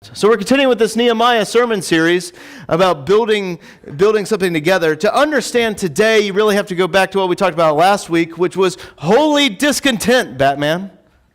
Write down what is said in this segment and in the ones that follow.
So we're continuing with this Nehemiah sermon series about building something together. To understand today, you really have to go back to what we talked about last week, which was holy discontent, Batman,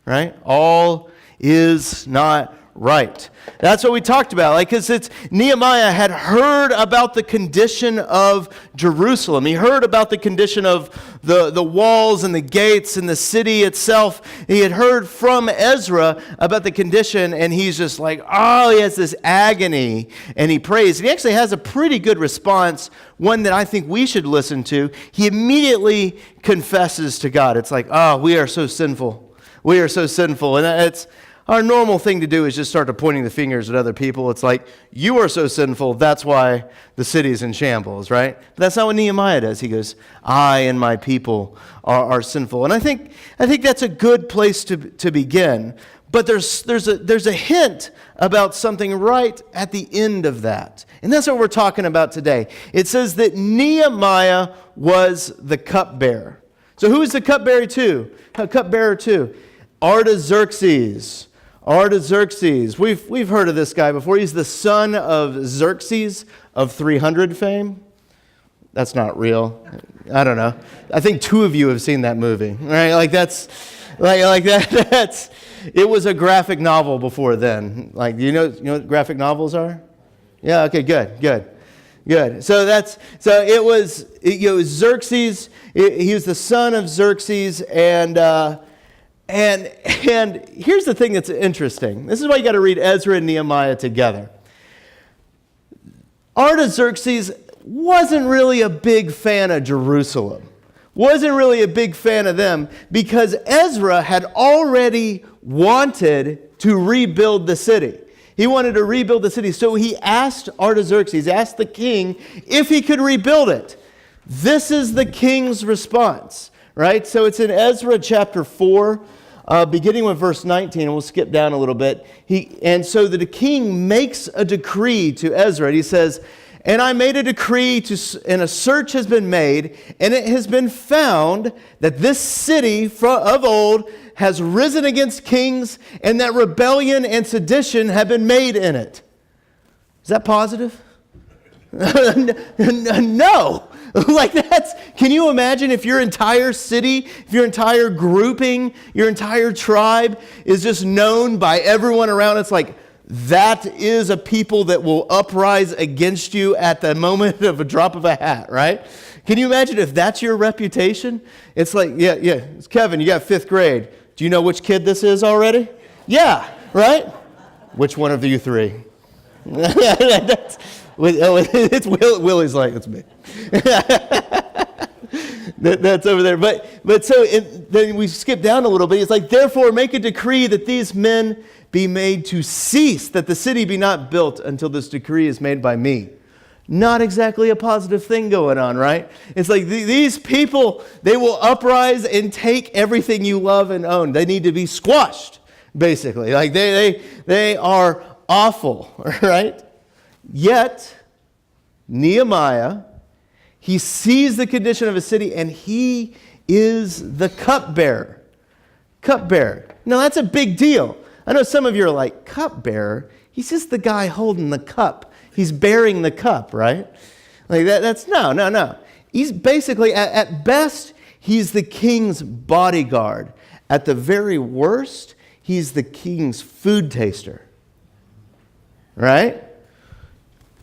right? All is not right. That's what we talked about. Because Nehemiah had heard about the condition of Jerusalem. He heard about the condition of the walls and the gates and the city itself. He had heard from Ezra about the condition, and he's just like, he has this agony, and he prays. And he actually has a pretty good response, one that I think we should listen to. He immediately confesses to God. It's like, we are so sinful. We are so sinful. And it's our normal thing to do is just start pointing the fingers at other people. It's like, you are so sinful, that's why the city's in shambles, right? But that's not what Nehemiah does. He goes, I and my people are sinful. And I think that's a good place to begin. But there's a hint about something right at the end of that. And that's what we're talking about today. It says that Nehemiah was the cupbearer. So who is the cupbearer to? Artaxerxes. Artaxerxes. We've heard of this guy before. He's the son of Xerxes of 300 fame. That's not real. I don't know. I think two of you have seen that movie, right? That's it was a graphic novel before then. You know what graphic novels are? Yeah. Okay. Good. So it was Xerxes. He was the son of Xerxes, And here's the thing that's interesting. This is why you got to read Ezra and Nehemiah together. Artaxerxes wasn't really a big fan of Jerusalem. Wasn't really a big fan of them because Ezra had already wanted to rebuild the city. He wanted to rebuild the city. So he asked Artaxerxes, asked the king if he could rebuild it. This is the king's response, right? So it's in Ezra chapter 4. Beginning with verse 19, and we'll skip down a little bit. And so the king makes a decree to Ezra. And he says, and I made a decree, and a search has been made, and it has been found that this city of old has risen against kings, and that rebellion and sedition have been made in it. Is that positive? No. Can you imagine if your entire city, if your entire grouping, your entire tribe is just known by everyone around? It's like, that is a people that will uprise against you at the moment of a drop of a hat, right? Can you imagine if that's your reputation? It's like, yeah, it's Kevin, you got 5th grade. Do you know which kid this is already? Yeah, right? Which one of you three? It's Willie's like, it's me. That's over there. But so then we skip down a little bit. It's like, therefore make a decree that these men be made to cease, that the city be not built until this decree is made by me. Not exactly a positive thing going on, right? It's like these people, they will uprise and take everything you love and own. They need to be squashed, basically. Like they are awful, right? Yet, Nehemiah, he sees the condition of a city, and he is the cupbearer. Cupbearer. Now, that's a big deal. I know some of you are like, cupbearer? He's just the guy holding the cup. He's bearing the cup, right? Like that's no. He's basically, at best, he's the king's bodyguard. At the very worst, he's the king's food taster. Right?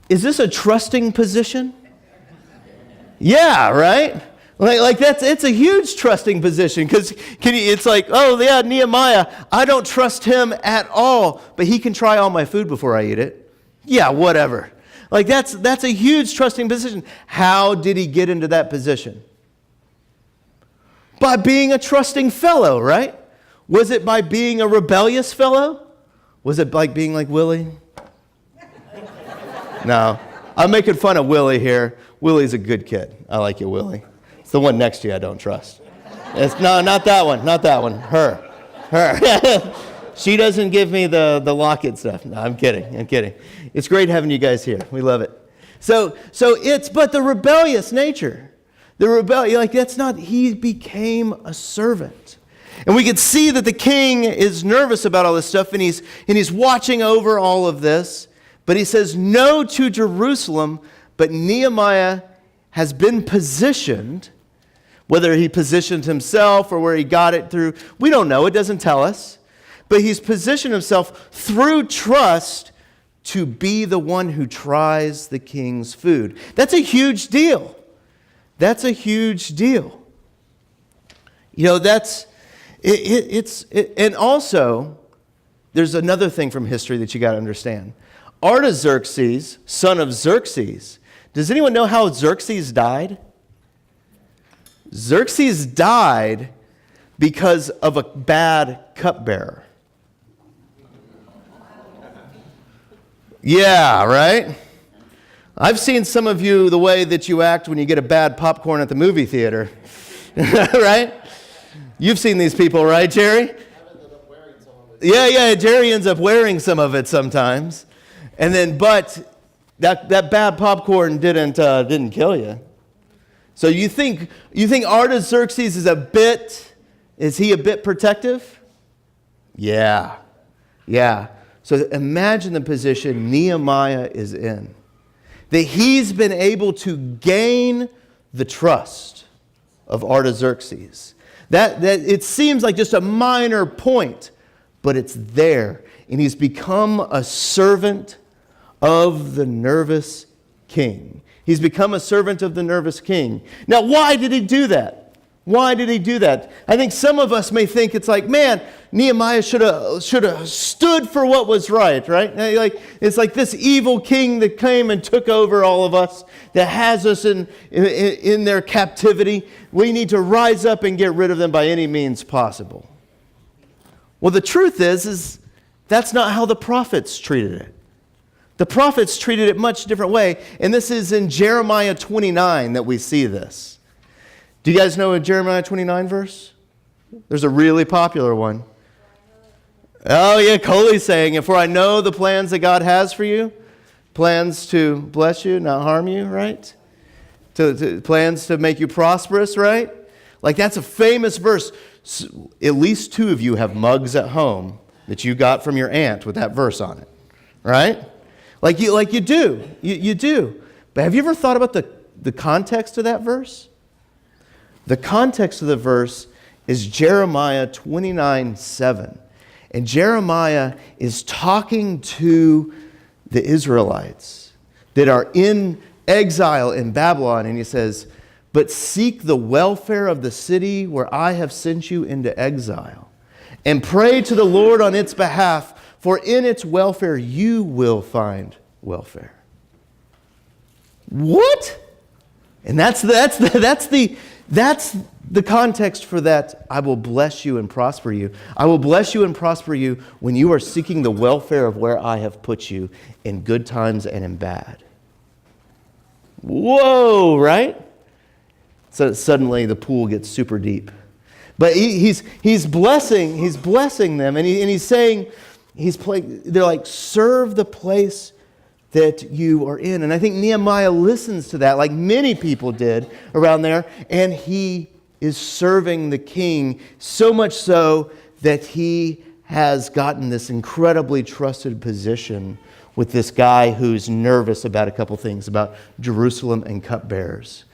Is this a trusting position? Yeah, right? It's a huge trusting position because it's like, Nehemiah, I don't trust him at all, but he can try all my food before I eat it. Yeah, whatever. That's a huge trusting position. How did he get into that position? By being a trusting fellow, right? Was it by being a rebellious fellow? Was it like being like Willie? No, I'm making fun of Willie here. Willie's a good kid. I like you, Willie. It's the one next to you I don't trust. Not that one. Her. She doesn't give me the locket stuff. No, I'm kidding. It's great having you guys here. We love it. But the rebellious nature. The rebellion, that's not, he became a servant. And we could see that the king is nervous about all this stuff, and he's watching over all of this. But he says no to Jerusalem, but Nehemiah has been positioned, whether he positioned himself or where he got it through, we don't know, it doesn't tell us. But he's positioned himself through trust to be the one who tries the king's food. That's a huge deal. That's a huge deal. You know, and also, there's another thing from history that you got to understand. Artaxerxes, son of Xerxes. Does anyone know how Xerxes died? Xerxes died because of a bad cupbearer. Yeah, right? I've seen some of you, the way that you act when you get a bad popcorn at the movie theater. Right? You've seen these people, right, Jerry? Yeah, Jerry ends up wearing some of it sometimes. And then, but that bad popcorn didn't kill you. So you think Artaxerxes is he a bit protective? Yeah. So imagine the position Nehemiah is in. That he's been able to gain the trust of Artaxerxes. That it seems like just a minor point, but it's there. And he's become a servant of the nervous king. He's become a servant of the nervous king. Now, why did he do that? Why did he do that? I think some of us may think it's like, man, Nehemiah should have stood for what was right? Like it's like this evil king that came and took over all of us, that has us in their captivity. We need to rise up and get rid of them by any means possible. Well, the truth is that's not how the prophets treated it. The prophets treated it much different way, and this is in Jeremiah 29 that we see this. Do you guys know a Jeremiah 29 verse? There's a really popular one. Oh yeah, Coley's saying it. For I know the plans that God has for you, plans to bless you, not harm you, right? Plans to make you prosperous, right? Like that's a famous verse. At least two of you have mugs at home that you got from your aunt with that verse on it, right? Like you do. You do. But have you ever thought about the context of that verse? The context of the verse is Jeremiah 29:7. And Jeremiah is talking to the Israelites that are in exile in Babylon. And he says, but seek the welfare of the city where I have sent you into exile, and pray to the Lord on its behalf, for in its welfare you will find welfare. What? And that's the context for that. I will bless you and prosper you. I will bless you and prosper you when you are seeking the welfare of where I have put you, in good times and in bad. Whoa, right? So suddenly the pool gets super deep. But he's blessing them, and he's saying, they're like, serve the place that you are in. And I think Nehemiah listens to that, like many people did around there, and he is serving the king, so much so that he has gotten this incredibly trusted position with this guy who's nervous about a couple things, about Jerusalem and cupbearers.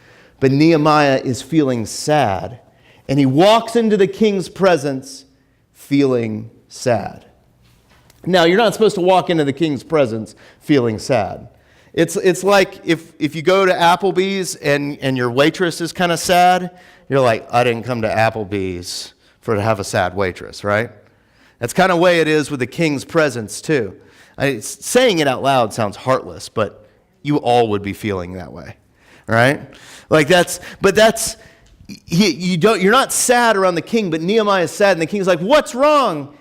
But Nehemiah is feeling sad, and he walks into the king's presence feeling sad. Now, you're not supposed to walk into the king's presence feeling sad. It's like if you go to Applebee's and your waitress is kind of sad, you're like, I didn't come to Applebee's to have a sad waitress, right? That's kind of the way it is with the king's presence too. Saying it out loud sounds heartless, but you all would be feeling that way, right? You're not sad around the king, but Nehemiah is sad, and the king's like, what's wrong?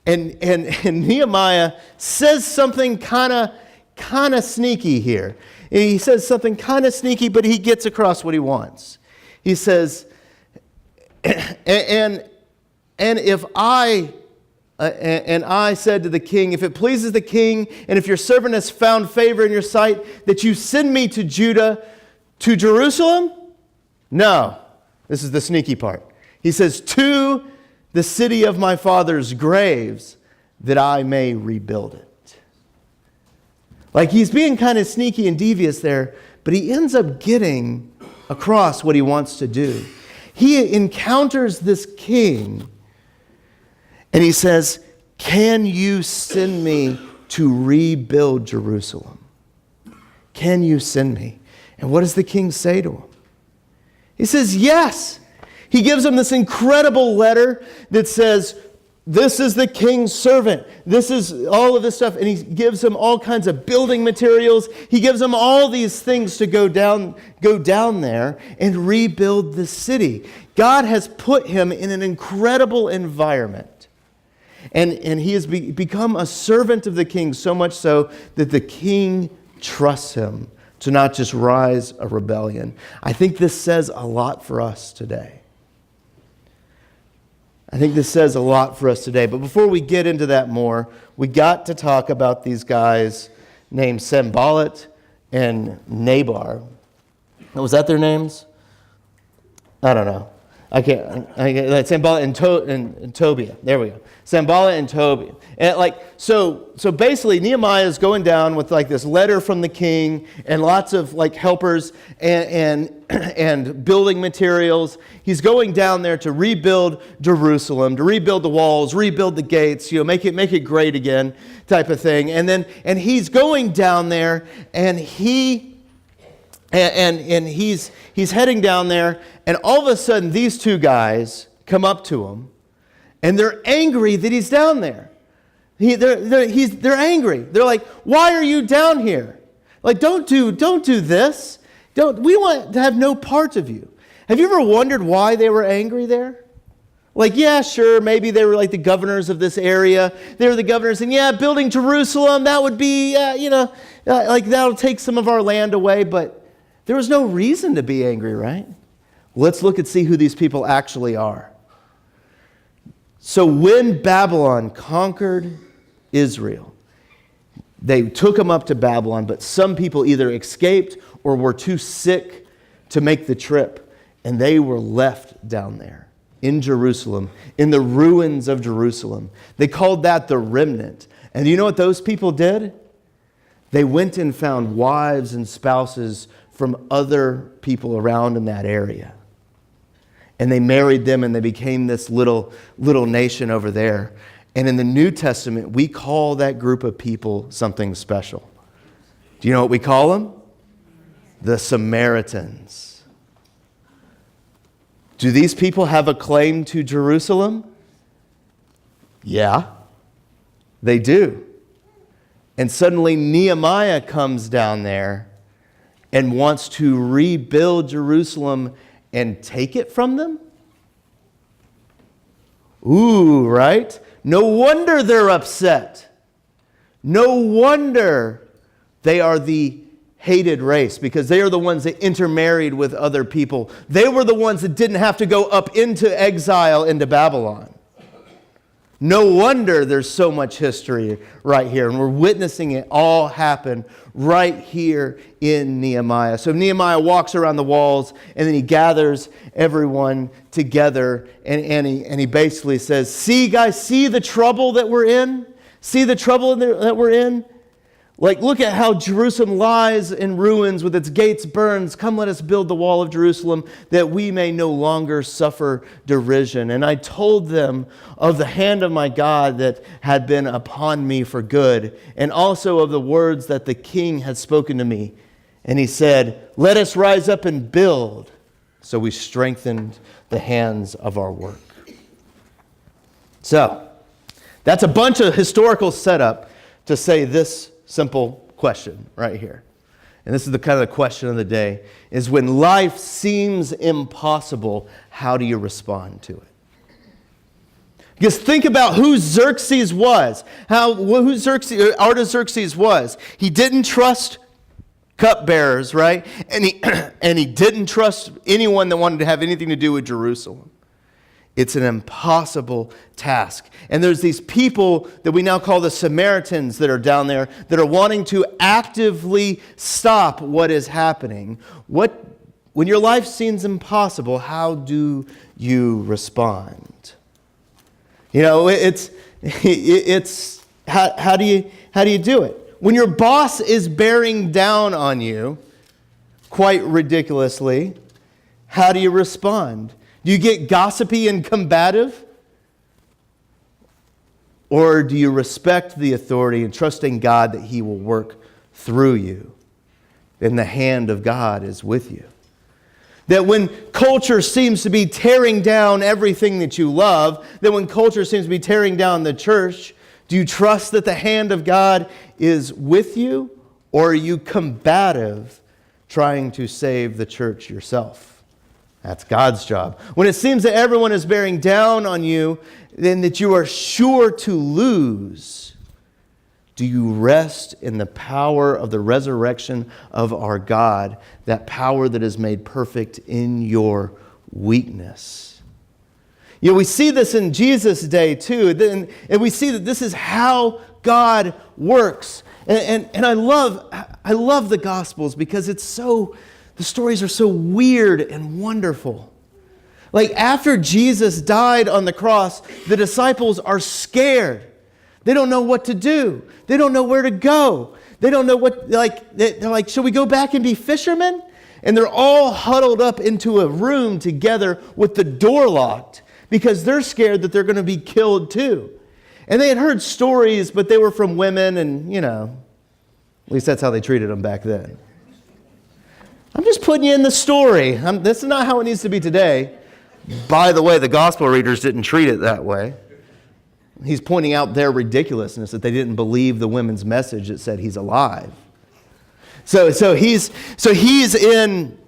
And Nehemiah says something kind of sneaky here. He says something kind of sneaky, but he gets across what he wants. He says, and if I said to the king, if it pleases the king, and if your servant has found favor in your sight, that you send me to Judah, to Jerusalem? No. This is the sneaky part. He says, to the city of my father's graves, that I may rebuild it. Like, he's being kind of sneaky and devious there, but he ends up getting across what he wants to do. He encounters this king, and he says, can you send me to rebuild Jerusalem? Can you send me? And what does the king say to him? He says, yes. He gives him this incredible letter that says, this is the king's servant. This is all of this stuff. And he gives him all kinds of building materials. He gives him all these things to go down there and rebuild the city. God has put him in an incredible environment. And he has become a servant of the king, so much so that the king trusts him to not just rise a rebellion. I think this says a lot for us today. But before we get into that more, we got to talk about these guys named Sanballat and Nabar. Was that their names? I don't know. I can't. Sanballat and Tobiah. There we go. Sanballat and Tobiah. And so basically Nehemiah is going down with this letter from the king and lots of helpers and building materials. He's going down there to rebuild Jerusalem, to rebuild the walls, rebuild the gates, make it great again, type of thing. And he's going down there, and he's heading down there, and all of a sudden these two guys come up to him, and they're angry that he's down there. They're angry. They're like, "Why are you down here? Don't do this. We want to have no part of you." Have you ever wondered why they were angry there? Yeah, sure, maybe they were the governors of this area. They were the governors, and building Jerusalem, that would be, that'll take some of our land away, but there was no reason to be angry, right? Let's look and see who these people actually are. So when Babylon conquered Israel, they took them up to Babylon, but some people either escaped or were too sick to make the trip, and they were left down there in Jerusalem, in the ruins of Jerusalem. They called that the remnant. And you know what those people did? They went and found wives and spouses from other people around in that area. And they married them, and they became this little nation over there. And in the New Testament, we call that group of people something special. Do you know what we call them? The Samaritans. Do these people have a claim to Jerusalem? Yeah, they do. And suddenly Nehemiah comes down there and wants to rebuild Jerusalem and take it from them? Ooh, right? No wonder they're upset. No wonder they are the hated race, because they are the ones that intermarried with other people. They were the ones that didn't have to go up into exile into Babylon. No wonder there's so much history right here, and we're witnessing it all happen right here in Nehemiah. So Nehemiah walks around the walls, and then he gathers everyone together, and he basically says, "See, guys, see the trouble that we're in? See the trouble that we're in? Look at how Jerusalem lies in ruins with its gates burned. Come, let us build the wall of Jerusalem that we may no longer suffer derision. And I told them of the hand of my God that had been upon me for good, and also of the words that the king had spoken to me. And he said, let us rise up and build. So we strengthened the hands of our work." So, that's a bunch of historical setup to say this simple question right here. And this is the kind of the question of the day, is when life seems impossible, how do you respond to it? Because think about who Xerxes was. Artaxerxes was. He didn't trust cupbearers, right? And he didn't trust anyone that wanted to have anything to do with Jerusalem. It's an impossible task. And there's these people that we now call the Samaritans that are down there that are wanting to actively stop what is happening. When your life seems impossible, how do you respond? It's how do you do it? When your boss is bearing down on you, quite ridiculously, how do you respond? Do you get gossipy and combative? Or do you respect the authority and trust in God that He will work through you? And the hand of God is with you. That when culture seems to be tearing down everything that you love, that when culture seems to be tearing down the church, do you trust that the hand of God is with you? Or are you combative, trying to save the church yourself? That's God's job. When it seems that everyone is bearing down on you, then that you are sure to lose, do you rest in the power of the resurrection of our God, that power that is made perfect in your weakness? We see this in Jesus' day too, and we see that this is how God works. And I love the Gospels because the stories are so weird and wonderful. Like after Jesus died on the cross, the disciples are scared. They don't know what to do. They don't know where to go. They don't know they're like, should we go back and be fishermen? And they're all huddled up into a room together with the door locked because they're scared that they're going to be killed too. And they had heard stories, but they were from women and, at least that's how they treated them back then. I'm just putting you in the story. This is not how it needs to be today. By the way, the gospel readers didn't treat it that way. He's pointing out their ridiculousness, that they didn't believe the women's message that said he's alive. So he's in.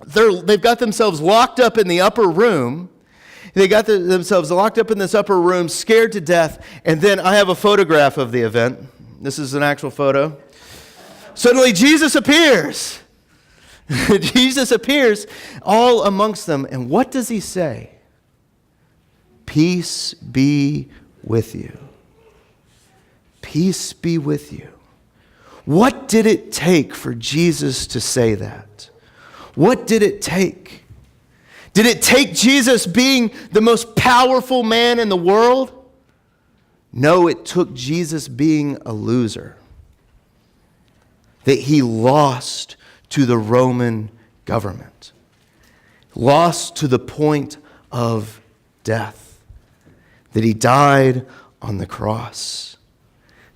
They've got themselves locked up in the upper room. They got themselves locked up in this upper room, scared to death. And then I have a photograph of the event. This is an actual photo. Suddenly Jesus appears. Jesus appears all amongst them. And what does he say? Peace be with you. Peace be with you. What did it take for Jesus to say that? What did it take? Did it take Jesus being the most powerful man in the world? No, it took Jesus being a loser. That he lost to the Roman government. Lost to the point of death. That he died on the cross.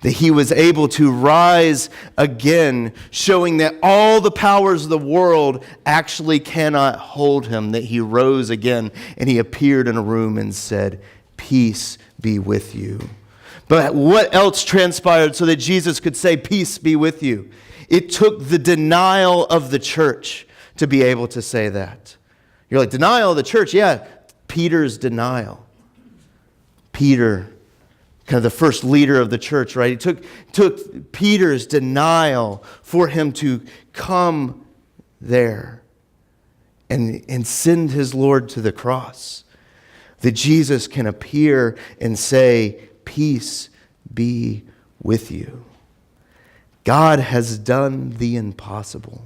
That he was able to rise again, showing that all the powers of the world actually cannot hold him. That he rose again and he appeared in a room and said, "Peace be with you." But what else transpired so that Jesus could say, "Peace be with you"? It took the denial of the church to be able to say that. You're like, denial of the church? Yeah, Peter's denial. Peter, kind of the first leader of the church, right? It took Peter's denial for him to come there and send his Lord to the cross. That Jesus can appear and say, "Peace be with you." God has done the impossible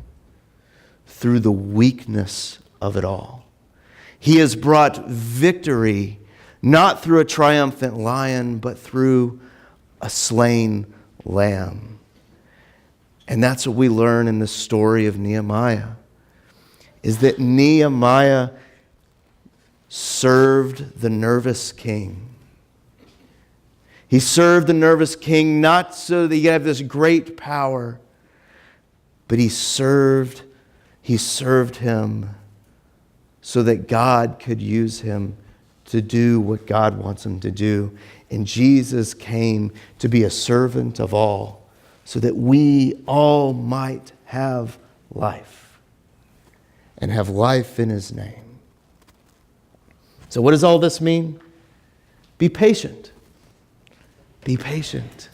through the weakness of it all. He has brought victory not through a triumphant lion, but through a slain lamb. And that's what we learn in the story of Nehemiah, is that Nehemiah served the nervous king. He served the nervous king not so that he could have this great power, but he served him so that God could use him to do what God wants him to do. And Jesus came to be a servant of all so that we all might have life and have life in his name. So what does all this mean? Be patient. Be patient.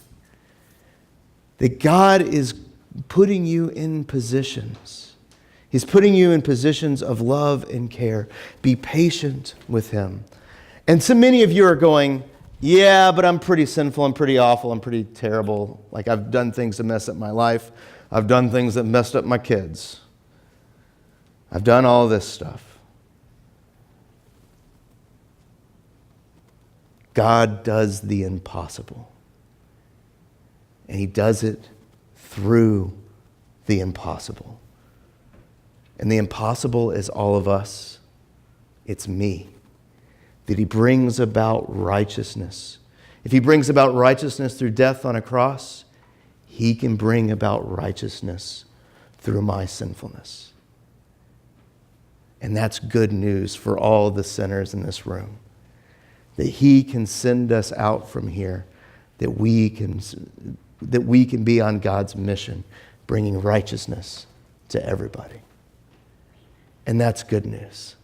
That God is putting you in positions. He's putting you in positions of love and care. Be patient with him. And so many of you are going, yeah, but I'm pretty sinful, I'm pretty awful, I'm pretty terrible. Like I've done things that mess up my life. I've done things that messed up my kids. I've done all this stuff. God does the impossible. And he does it through the impossible. And the impossible is all of us. It's me. That he brings about righteousness. If he brings about righteousness through death on a cross, he can bring about righteousness through my sinfulness. And that's good news for all the sinners in this room. That he can send us out from here, that we can be on God's mission, bringing righteousness to everybody. And that's good news.